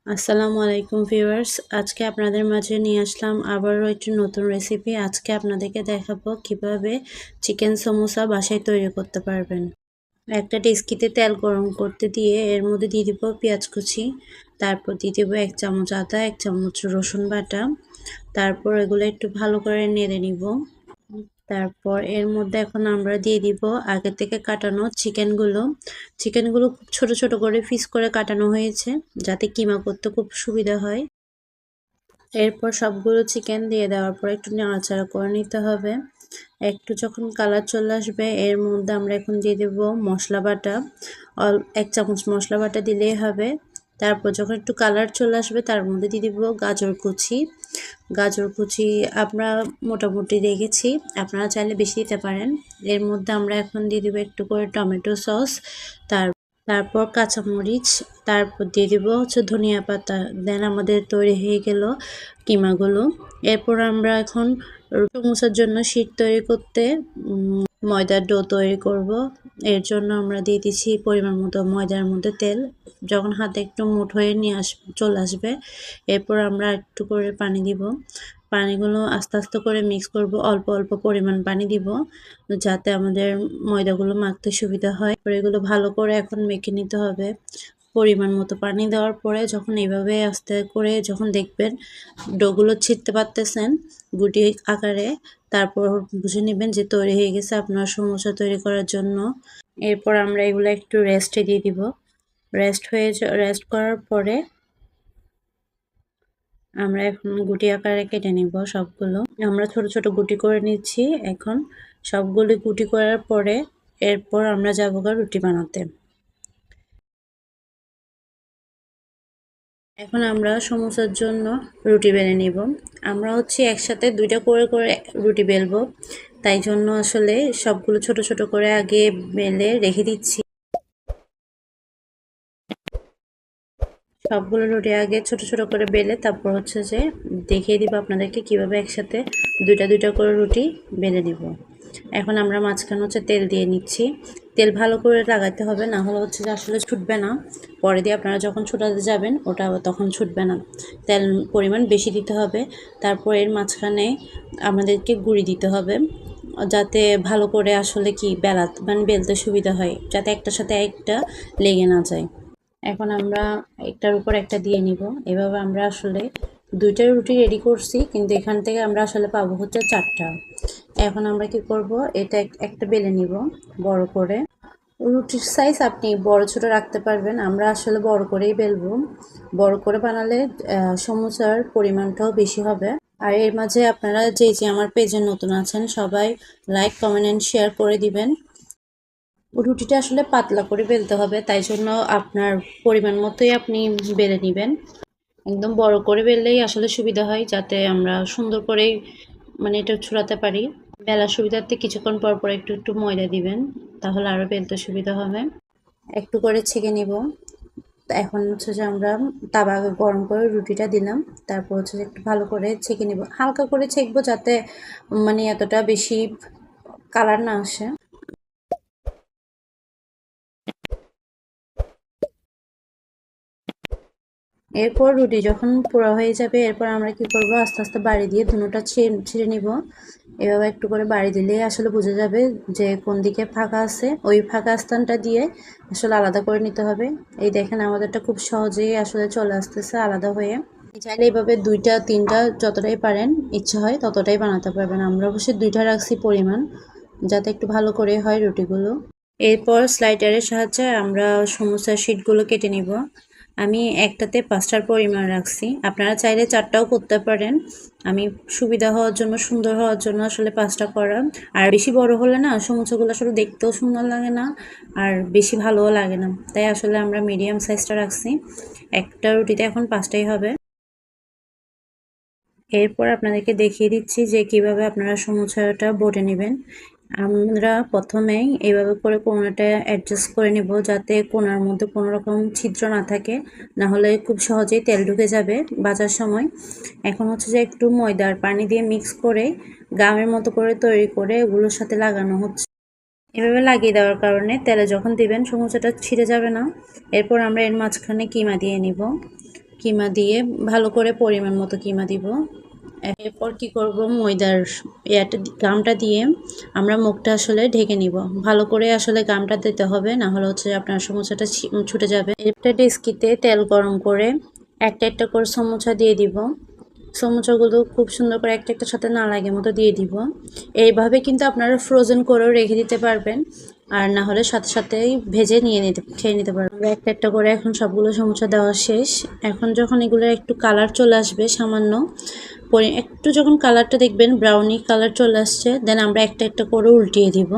আসসালামু আলাইকুম ভিউয়ার্স, আজকে আপনাদের মাঝে নিয়ে আসলাম আবারও একটি নতুন রেসিপি। আজকে আপনাদেরকে দেখাবো কিভাবে চিকেন সমোসা বাসায় তৈরি করতে পারবেন। একটা ডেচকিতে তেল গরম করতে দিয়ে এর মধ্যে দিয়ে দিব পেঁয়াজ কুচি, তারপর দিয়ে দেবো 1 চামচ আদা, 1 চামচ রসুন বাটা। তারপর এগুলো একটু ভালো করে নেড়ে নিব। তারপর এর মধ্যে এখন আমরা দিয়ে দিব আগে থেকে কাটানো চিকেনগুলো খুব ছোট ছোট করে পিস করে কাটানো হয়েছে, যাতে কিমা করতে খুব সুবিধা হয়। এরপর সবগুলো চিকেন দিয়ে দেওয়ার পর একটু নাড়াচাড়া করে নিতে হবে। একটু যখন কালার চলে আসবে এর মধ্যে আমরা এখন দিয়ে দেব মশলা বাটা। 1 চামচ মশলা বাটা দিলেই হবে। তারপর যখন একটু কালার চলে আসবে তার মধ্যে দিয়ে দিব গাজর কুচি আমরা মোটামুটি রেখেছি, আপনারা চাইলে বেশি দিতে পারেন। এর মধ্যে আমরা এখন দিয়ে দিব একটু করে টমেটো সস, তারপর কাঁচামরিচ, তারপর দিয়ে দিব হচ্ছে ধনিয়া পাতা। দেন আমাদের তৈরি হয়ে গেল কিমাগুলো। এরপর আমরা এখন সমোসার জন্য শীট তৈরি করতে ময়দার ডো তৈরি করব। এর জন্য আমরা দিয়ে দিচ্ছি পরিমাণ মতো ময়দার মধ্যে তেল। যখন হাতে একটু মুঠো হয়ে চলে আসবে এরপর আমরা একটু করে পানি দিব। পানিগুলো আস্তে আস্তে করে মিক্স করব, অল্প অল্প পরিমাণ পানি দিব যাতে আমাদের ময়দাগুলো মাখতে সুবিধা হয়। এগুলো ভালো করে এখন মেখে নিতে হবে। পরিমাণ মতো পানি দেওয়ার পরে যখন এইভাবে আস্তে করে যখন দেখবেন ডোগুলো ছিটতে পারতেছেন গুটি আকারে, তারপর বুঝে নেবেন যে তৈরি হয়ে গেছে আপনার সমোসা তৈরি করার জন্য। এরপর আমরা এগুলো একটু রেস্টে দিয়ে দিব। রেস্ট করার পরে আমরা এখন গুটি আকারে কেটে নিব সবগুলো। আমরা ছোট ছোট গুটি করে নিচ্ছি এখন। সবগুলো গুটি করার পরে এরপর আমরা যাবো রুটি বানাতে। এখন আমরা সমোসার জন্য রুটি বেলে নিব। আমরা হচ্ছে একসাথে দুইটা করে করে রুটি বেলবো, তাই জন্য আসলে সবগুলো ছোট ছোট করে আগে বেলে রেখে দিচ্ছি। সবগুলো রুটি আগে ছোট ছোট করে বেলে তারপর হচ্ছে যে দেখিয়ে দিব আপনাদেরকে কিভাবে একসাথে দুইটা দুইটা করে রুটি বেলে নিব। এখন আমরা মাঝখানে হচ্ছে তেল দিয়ে নিচ্ছি। তেল ভালো করে লাগাতে হবে, না হলে হচ্ছে যে আসলে ছুটবে না। পরে দিয়ে আপনারা যখন ছোটাতে যাবেন ওটা তখন ছুটবে না। তেল পরিমাণ বেশি দিতে হবে। তারপর এর মাঝখানে আমাদেরকে গুঁড়ি দিতে হবে, যাতে ভালো করে আসলে কি বেলতে সুবিধা হয়, যাতে একটার সাথে একটা লেগে না যায়। এখন আমরা একটার উপর একটা দিয়ে নিব। এভাবে আমরা আসলে দুইটা রুটি রেডি করছি, কিন্তু এখান থেকে আমরা আসলে পাবো হচ্ছে 4টা। এখন আমরা কি করব, এটা একটা বেলে নিব বড় করে। রুটির সাইজ আপনি বড় ছোট রাখতে পারবেন, আমরা আসলে বড় করেই বেলবো। বড় করে বানালে সমোসার পরিমাণটাও বেশি হবে। আর এর মাঝে আপনারা যে আমার পেজে নতুন আছেন সবাই লাইক কমেন্ট এন্ড শেয়ার করে দিবেন। রুটিটা আসলে পাতলা করে বেলতে হবে, তাই জন্য আপনার পরিমাণ মতোই আপনি বেলে নেবেন। একদম বড় করে বেললেই আসলে সুবিধা হয়, যাতে আমরা সুন্দর করে এটা ছড়াতে পারি। বেলার সুবিধার্থে কিছুক্ষণ পর পর একটু একটু ময়দা দিবেন, তাহলে আরও বেলতে সুবিধা হবে। একটু করে ছেঁকে নিব। এখন হচ্ছে যে আমরা তাওয়া গরম করে রুটিটা দিলাম, তারপর হচ্ছে যে একটু ভালো করে ছেঁকে নিব। হালকা করে ছেঁকবো, যাতে এতটা বেশি কালার না আসে। এরপর রুটি যখন পোড়া হয়ে যাবে এরপর আমরা কি করব, আস্তে আস্তে বাড়ি দিয়ে ধুনোটা ছিঁড়ে নিব। এভাবে একটু করে বাড়ি দিলেই আসলে বোঝা যাবে যে কোন দিকে ফাঁকা আছে। ওই ফাঁকা স্থানটা দিয়ে আসলে আলাদা করে নিতে হবে। এই দেখেন আমাদেরটা খুব সহজেই আসলে চলে আসতেছে আলাদা হয়ে। চাইলে এইভাবে 2টা 3টা যতটাই পারেন ইচ্ছা হয় ততটাই বানাতে পারবেন। আমরা অবশ্যই 2টা রাখছি পরিমাণ, যাতে একটু ভালো করে হয় রুটিগুলো। এরপর স্লাইডারের সাহায্যে আমরা সমোসার শিটগুলো কেটে নিব। আমি একটাতে 5টার পরিমাণ রাখছি, আপনারা চাইলে 4টাও করতে পারেন। আমি সুবিধা হওয়ার জন্য, সুন্দর হওয়ার জন্য আসলে 5টা করা। আর বেশি বড় হলে না সমোসাগুলো আসলে দেখতেও সুন্দর লাগে না, আর বেশি ভালোও লাগে না, তাই আসলে আমরা মিডিয়াম সাইজটা রাখছি। একটা রুটিতে এখন 5টাই হবে। এরপর আপনাদেরকে দেখিয়ে দিচ্ছি যে কিভাবে আপনারা সমোসাটা বটে নেবেন। আমরা প্রথমেই এইভাবে করে কোণাটা অ্যাডজাস্ট করে নেব, যাতে কোণার মধ্যে কোনো রকম ছিদ্র না থাকে, না হলে খুব সহজেই তেল ঢুকে যাবে ভাজার সময়। এখন হচ্ছে যে একটু ময়দার পানি দিয়ে মিক্স করে গামের মতো করে তৈরি করে এগুলোর সাথে লাগানো হচ্ছে। এভাবে লাগিয়ে দেওয়ার কারণে তেলে যখন দিবেন সমোসাটা ছিঁড়ে যাবে না। এরপর আমরা এর মাঝখানে কিমা দিয়ে নিব। কিমা দিয়ে ভালো করে পরিমাণ মতো কিমা দিব। এরপর কি করব, ময়দার গামটা দিয়ে আমরা মুখটা আসলে ঢেকে নিব। ভালো করে আসলে গামটা দিতে হবে, না হলে হচ্ছে আপনার সমোসাটা ছুটে যাবে। একটা ডেস্কিতে তেল গরম করে একটা একটা করে সমোসা দিয়ে দিব। সমোসাগুলো খুব সুন্দর করে একটা একটার সাথে না লাগে মতো দিয়ে দিব। এইভাবে কিন্তু আপনারা ফ্রোজেন করেও রেখে দিতে পারবেন, আর না হলে সাথে সাথেই ভেজে খেয়ে নিতে পারবেন। একটা একটা করে এখন সবগুলো সমোসা দেওয়া শেষ। এখন যখন এগুলোর একটু কালার চলে আসবে, সামান্য একটু যখন কালারটা দেখবেন ব্রাউনি কালার চলে আসছে, দেন আমরা একটা একটা করে উল্টিয়ে দিব,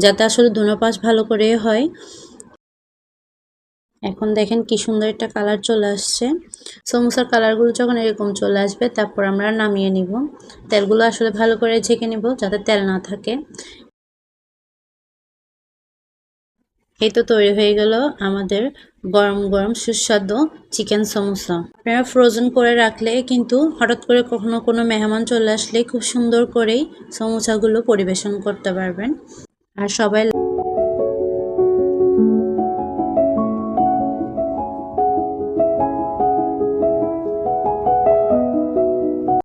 যাতে আসলে দুনো পাশ ভালো করে হয়। এখন দেখেন কি সুন্দর একটা কালার চলে আসছে। সমোসার কালারগুলো যখন এরকম চলে আসবে, তারপর আমরা নামিয়ে নিব। তেলগুলো আসলে ভালো করে ছেঁকে নিব, যাতে তেল না থাকে। এই তো তৈরি হয়ে গেল আমাদের গরম গরম সুস্বাদু চিকেন সমোসা। আপনারা ফ্রোজেন করে রাখলে কিন্তু হঠাৎ করে কখনো কোনো মেহমান চলে আসলে খুব সুন্দর করেই সমোসাগুলো পরিবেশন করতে পারবেন। আর সবাই